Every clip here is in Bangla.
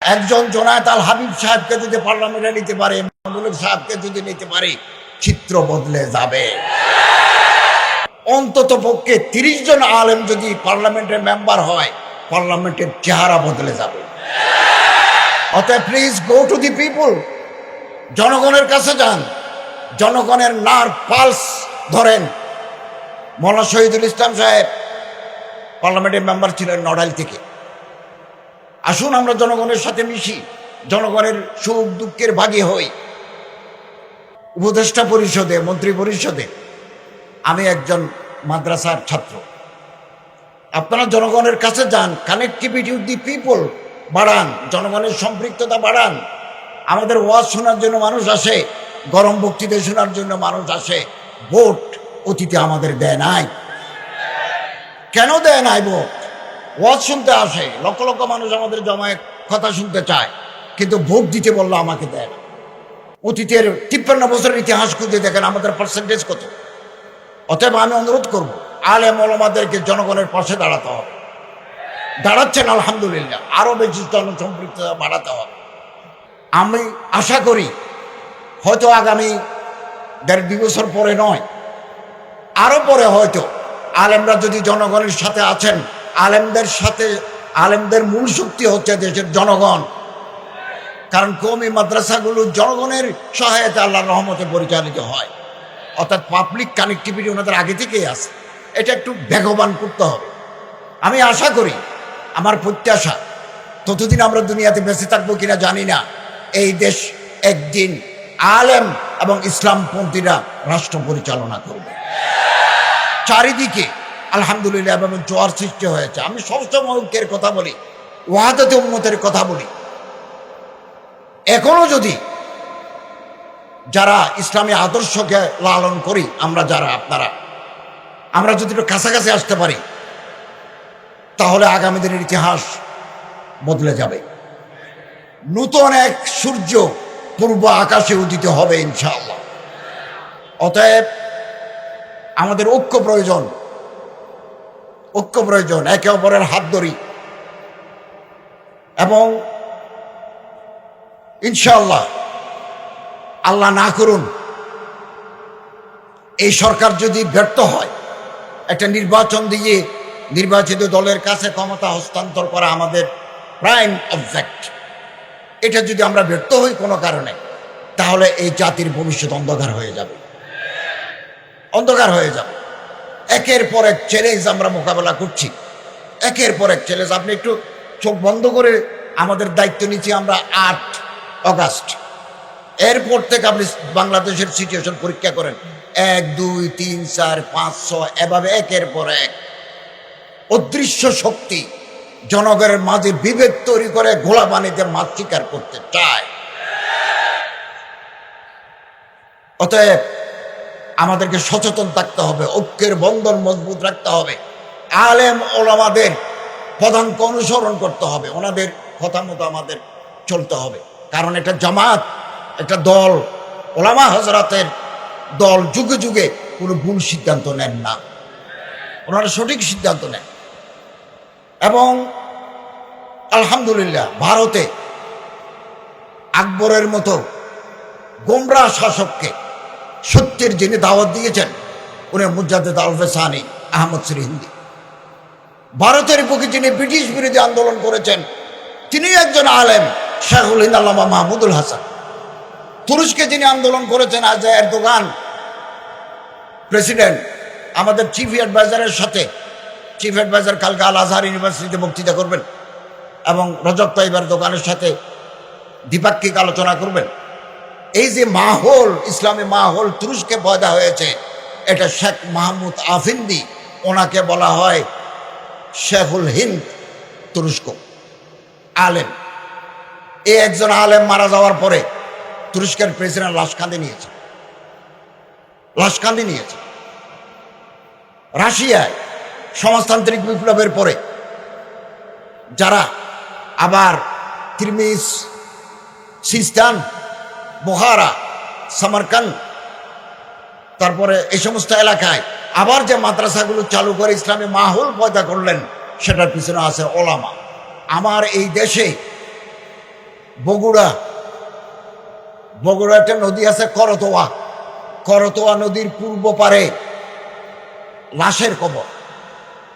একজন জোনায়েত আল হাবিব সাহেবকে যদি পার্লামেন্টে নিতে পারে, মাহমুদুল সাহেবকে যদি নিতে পারে, চিত্র বদলে যাবে। অন্তত পক্ষে 30 জন আলেম যদি পার্লামেন্টের মেম্বার হয়, পার্লামেন্টের চেহারা বদলে যাবে। অতএব please go to the people, জনগণের কাছে যান, জনগণের নার্ভ পালস ধরেন। মৌলানা শহীদুল ইসলাম সাহেব পার্লামেন্টের মেম্বার ছিলেন নড়াইল থেকে। আসুন আমরা জনগণের সাথে মিশি, জনগণের সুখ দুঃখের ভাগী হই। উপদেষ্টা পরিষদে, মন্ত্রী পরিষদে আমি একজন মাদ্রাসার ছাত্র। আপনারা জনগণের কাছে যান, কানেক্টিভিটি উইথ দি পিপল বাড়ান, জনগণের সম্পৃক্ততা বাড়ান। আমাদের ওয়াজ শোনার জন্য মানুষ আসে, গরম বক্তৃতা শোনার জন্য মানুষ আসে। ভোট অতীতে আমাদের দেয় নাই। কেন দেয় নাই ভোট? ওয়াজ শুনতে আসে, লক্ষ লক্ষ মানুষ আমাদের জমায়েত কথা শুনতে চায়, কিন্তু ভোট দিতে বললো আমাকে দেয় না। অতীতের 53 বছরের ইতিহাস খুঁজে দেখেন আমাদের পার্সেন্টেজ কত। অতএব আমি অনুরোধ করব, আলেম ওলামাদেরকে জনগণের পাশে দাঁড়াতে হবে। দাঁড়াচ্ছেন আলহামদুলিল্লাহ, আরো বেশি জনসম্পৃক্ততা বাড়াতে হবে। আমি আশা করি হয়তো আগামী 1.5-2 বছর পরে নয়, আরো পরে হয়তো আলেমরা যদি জনগণের সাথে আছেন, আলেমদের সাথে, আলেমদের মূল শক্তি হচ্ছে দেশের জনগণ। কারণ কওমি মাদ্রাসাগুলো জনগণের সহায়তা আল্লাহর রহমতে পরিচালিত হয়। অর্থাৎ পাবলিক কানেক্টিভিটি ওনাদের আগে থেকেই আছে। এটা একটু বেগবান করতে হবে। আমি আশা করি, আমার প্রত্যাশা, ততদিন আমরা দুনিয়াতে বেঁচে থাকবো কিনা জানি না, এই দেশ একদিন আলেম এবং ইসলামপন্থীরা রাষ্ট্র পরিচালনা করবে। চারিদিকে আলহামদুলিল্লাহ এবং জোয়ার সৃষ্টি হয়েছে। আমি সবসময় ঐক্যের কথা বলি, ওয়াহাদাতে উম্মতের কথা বলি। এখনো যদি যারা ইসলামী আদর্শকে লালন করি, আমরা যারা, আপনারা, আমরা যদি একটু কাছাকাছি আসতে পারি, তাহলে আগামী দিনের ইতিহাস বদলে যাবে। নূতন এক সূর্য পূর্ব আকাশে উদিত হবে ইনশাআল্লাহ। অতএব আমাদের ঐক্য প্রয়োজন, ঐক্য প্রয়োজন। একে অপরের হাত ধরি এবং ইনশাআল্লাহ, আল্লাহ না করুন, এই সরকার যদি ব্যর্থ হয়, একটা নির্বাচন দিয়ে নির্বাচিত দলের কাছে ক্ষমতা হস্তান্তর করা আমাদের প্রাইম অবজেক্ট, এটা যদি আমরা ব্যর্থ হই কোনো কারণে, তাহলে এই জাতির ভবিষ্যৎ অন্ধকার হয়ে যাবে, অন্ধকার হয়ে যাবে। একের পর এক চ্যালেঞ্জ আমরা মোকাবেলা করছি, একের পর এক চ্যালেঞ্জ। আপনি একটু চোখ বন্ধ করে আমাদের দায়িত্ব নিচ্ছি আমরা 8 অগাস্ট, এরপর থেকে আপনি বাংলাদেশের সিচুয়েশন পরীক্ষা করেন। 1, 2, 3, 4, 5, 6 এভাবে একের পর এক অদৃশ্য শক্তি জনগণের মাঝে বিভেদ তৈরি করে ঘোলা পানিতে মাছ শিকার করতে চায়। অতএব আমাদেরকে সচেতন থাকতে হবে, ঐক্যের বন্ধন মজবুত রাখতে হবে, আলেম ওলামাদের পদাঙ্ক অনুসরণ করতে হবে, ওনাদের কথা মতো আমাদের চলতে হবে। কারণ এটা জামাত, একটা দল, ওলামা হযরতের দল যুগে যুগে কোনো ভুল সিদ্ধান্ত নেন না, ওনারা সঠিক সিদ্ধান্ত নেন। এবং আলহামদুলিল্লাহ, ভারতে আকবরের মতো গোমরাহ শাসককে সত্যের যিনি দাওয়াত দিয়েছেন, উনি মুজাদ্দেদ আলফে সানি আহমদ সিরহিন্দি। ভারতের বুকে যিনি ব্রিটিশ বিরোধী আন্দোলন করেছেন, তিনি একজন আলেম, শেখুল হিন্দ আল্লামা মাহমুদুল হাসান। তুরস্কে যিনি আন্দোলন করেছেন, আজ এরদোগান প্রেসিডেন্ট, আমাদের চিফ অ্যাডভাইজারের সাথে, চিফ অ্যাডভাইজার কালকে আল আজহার ইউনিভার্সিটিতে বক্তৃতা করবেন এবং রজব তাইয়িব এরদোগানের সাথে দ্বিপাক্ষিক আলোচনা করবেন। এই যে মাহৌল, ইসলামী মাহৌল তুরস্কে পয়দা হয়েছে, এটা শেখ মাহমুদ আফিন্দি, ওনাকে বলা হয় শেখুল হিন্দ তুরস্ক, আলেম। এই একজন আলেম মারা যাওয়ার পরে তুরস্কের প্রেসিডেন্ট লাশকান্দি নিয়েছে, লাশকান্দি নিয়েছে। রাশিয়ায় সমাজতান্ত্রিক বিপ্লবের পরে যারা আবার তিরমিজ, সিস্তান, বুখারা, সামারকান্দ, তারপরে এই সমস্ত এলাকায় আবার যে মাদ্রাসাগুলো চালু করে ইসলামী মাহৌল পয়দা করলেন, সেটার পিছনে আছে ওলামা। আমার এই দেশে বগুড়া একটা নদী আছে করতোয়া নদীর পূর্ব পারে লাশের কবর,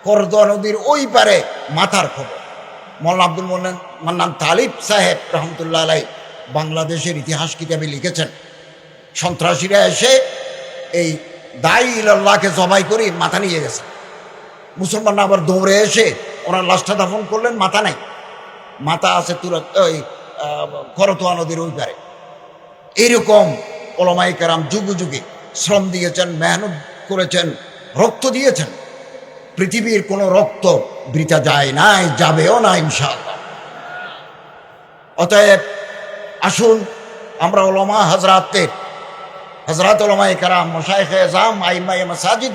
করতোয়া নদীর ওই পারে মাথার খবর। মৌলানা আব্দুল মান্নান তালিব সাহেব রহমতুল্লাহ আলাই বাংলাদেশের ইতিহাস কিতাবে লিখেছেন, সন্ত্রাসীরা এসে এই দাই ইলাল্লাহকে জবাই করে মাথা নিয়ে গেছে। মুসলমান আবার দৌড়ে এসে ওনার লাশটা দাফন করলেন, মাথা নাই, মাথা আছে ওই করতোয়া নদীর ওই পারে। এইরকম ওলামায়ে কেরাম যুগে যুগে শ্রম দিয়েছেন, মেহনত করেছেন, রক্ত দিয়েছেন। পৃথিবীর কোনো রক্ত বৃথা যায় নাই, যাবেও না ইনশাআল্লাহ। অতএব আসুন আমরা ওলামা হযরত ওলামায়ে কেরাম, মাশায়েখে আযম, আইম্মায়ে মাসাজিদ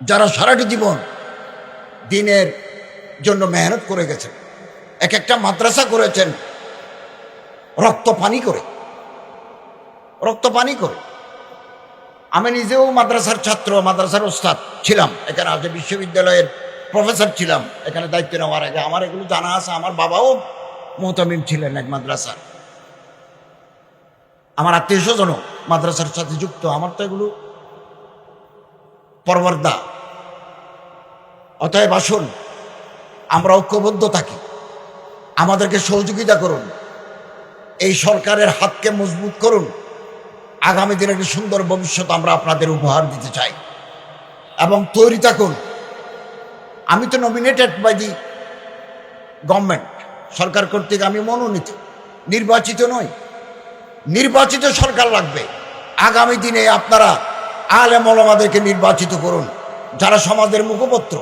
যারা সারাটি জীবন দ্বীনের জন্য মেহনত করে গেছেন, এক একটা মাদ্রাসা করেছেন রক্ত পানি করে। আমি নিজেও মাদ্রাসার ছাত্র, মাদ্রাসার ওস্তাদ ছিলাম, এখানে আছে বিশ্ববিদ্যালয়ের প্রফেসর ছিলাম। এখানে দায়িত্ব নেওয়ার আগে আমার এগুলো জানা আছে। আমার বাবাও মুহতামিম ছিলেন এক মাদ্রাসার, আমার আত্মীয় স্বজনও মাদ্রাসার সাথে যুক্ত। আমার তো এগুলো পরবর্দা। অতএব আসুন আমরা ঐক্যবদ্ধ থাকি, আমাদেরকে সহযোগিতা করুন, এই সরকারের হাতকে মজবুত করুন। আগামী দিনে একটি সুন্দর ভবিষ্যৎ আমরা আপনাদের উপহার দিতে চাই এবং তৈরি থাকুন। আমি তো নমিনেটেড বাই দি গভর্নমেন্ট, সরকার কর্তৃক আমি মনোনীত, নির্বাচিত নই। নির্বাচিত সরকার লাগবে। আগামী দিনে আপনারা আলেম ওলামাদেরকে নির্বাচিত করুন, যারা সমাজের মুখপত্র,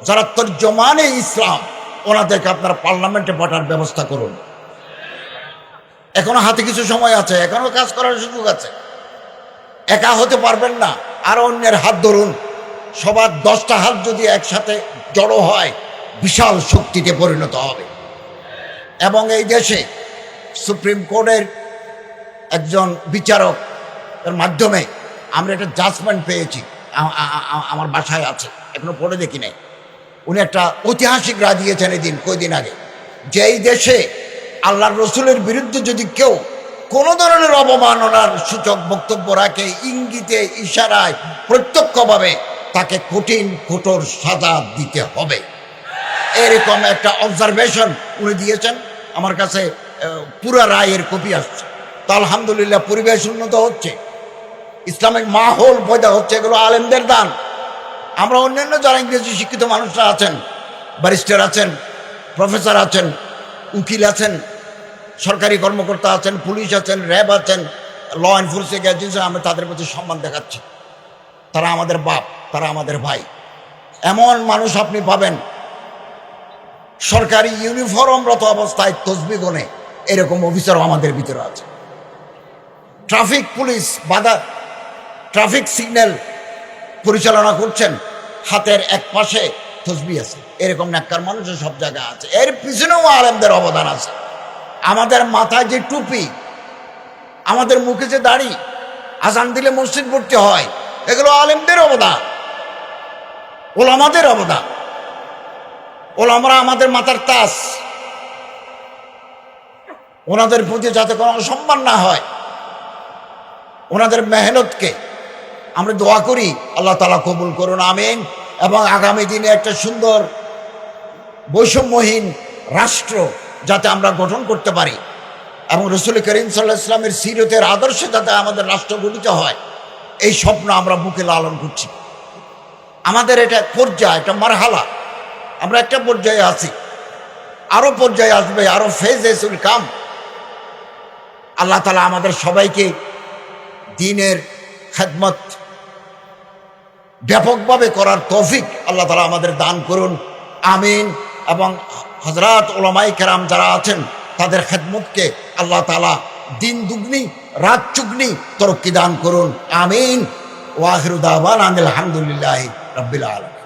যারা তর্জমানে ইসলাম, ওনাদেরকে আপনারা পার্লামেন্টে পাঠার ব্যবস্থা করুন। এখনো হাতে কিছু সময় আছে, এখনো কাজ করার সুযোগ আছে। একা হতে পারবেন না, আর অন্যের হাত ধরুন। সবার 10টা হাত যদি একসাথে জড়ো হয়, বিশাল শক্তিতে পরিণত হবে। এবং এই দেশে সুপ্রিম কোর্টের একজন বিচারক এর মাধ্যমে আমরা একটা জাজমেন্ট পেয়েছি, আমার বাসায় আছে, এখনো পড়ে দেখি নাই। উনি একটা ঐতিহাসিক রায় দিয়েছেন এদিন, কয়দিন আগে, যে এই দেশে আল্লাহর রসুলের বিরুদ্ধে যদি কেউ কোনো ধরনের অবমাননার সূচক বক্তব্য রাখে, ইঙ্গিতে, ইশারায়, প্রত্যক্ষভাবে তাকে কঠোর সাজা দিতে হবে। এরকম একটা অবজারভেশন উনি দিয়েছেন। আমার কাছে পুরা রায়ের কপি আসছে। তো আলহামদুলিল্লাহ পরিবেশ উন্নত হচ্ছে, ইসলামিক মাহৌল পয়দা হচ্ছে, এগুলো আলেমদের দান। আমরা অন্যান্য যারা ইংরেজি শিক্ষিত মানুষরা আছেন, ব্যারিস্টার আছেন, প্রফেসর আছেন, উকিল আছেন, সরকারি কর্মকর্তা আছেন, পুলিশ আছেন, র্যাব আছেন, ল এনফোর্সিং এজেন্সি, আমরা তাদের প্রতি সম্মান দেখাচ্ছি। তারা আমাদের বাপ, তারা আমাদের ভাই। এমন মানুষ আপনি পাবেন সরকারি ইউনিফর্মরত অবস্থায় তসবিহ গোনে, এরকম অফিসারও আমাদের ভিতরে আছে। ট্রাফিক পুলিশ ট্রাফিক সিগন্যাল পরিচালনা করছেন, হাতের এক পাশে তসবিহ আছে। এরকম নেককার মানুষের সব জায়গায় আছে। এর পিছনেও আলেমদের অবদান আছে। আমাদের মাথায় যে টুপি, আমাদের মুখে যে দাড়ি, আজান দিলে মসজিদ ভর্তি হয়, এগুলো আলেমদের অবদান, ওলামাদের অবদান। ওলামারা আমাদের মাথার তাজ, ওনাদের প্রতি যাতে কোনো অসম্মান না হয়, ওনাদের মেহনতকে আমরা দোয়া করি আল্লাহ তাআলা কবুল করুন, আমিন। এবং আগামী দিনে একটা সুন্দর বৈষম্যহীন রাষ্ট্র যাতে আমরা গঠন করতে পারি এবং রাসূল করিম সাল্লাল্লাহু আলাইহি ওয়াসাল্লামের সিরতের আদর্শে যাতে আমাদের রাষ্ট্র গঠিত হয়, এই স্বপ্ন আমরা বুকে লালন করছি। আমাদের এটা পর্যায়, একটা মারহালা, আমরা একটা পর্যায়ে আছি, আরো পর্যায়ে আসবে, আরো ফেজেস উইল কাম। আল্লাহ তাআলা আমাদের সবাইকে দ্বীনের খেদমত ব্যাপকভাবে করার তৌফিক আল্লাহ তাআলা আমাদের দান করুন, আমিন। এবং হযরত উলামায়ে কেরাম যারা আছেন, তাদের খেদমতকে আল্লাহ তাআলা দিন দুগ্নি রাত চুগনি তরক্কি দান করুন, আমিন। ওয়া আখিরু দাওয়ানা আলহামদুলিল্লাহি রাব্বিল আলামিন।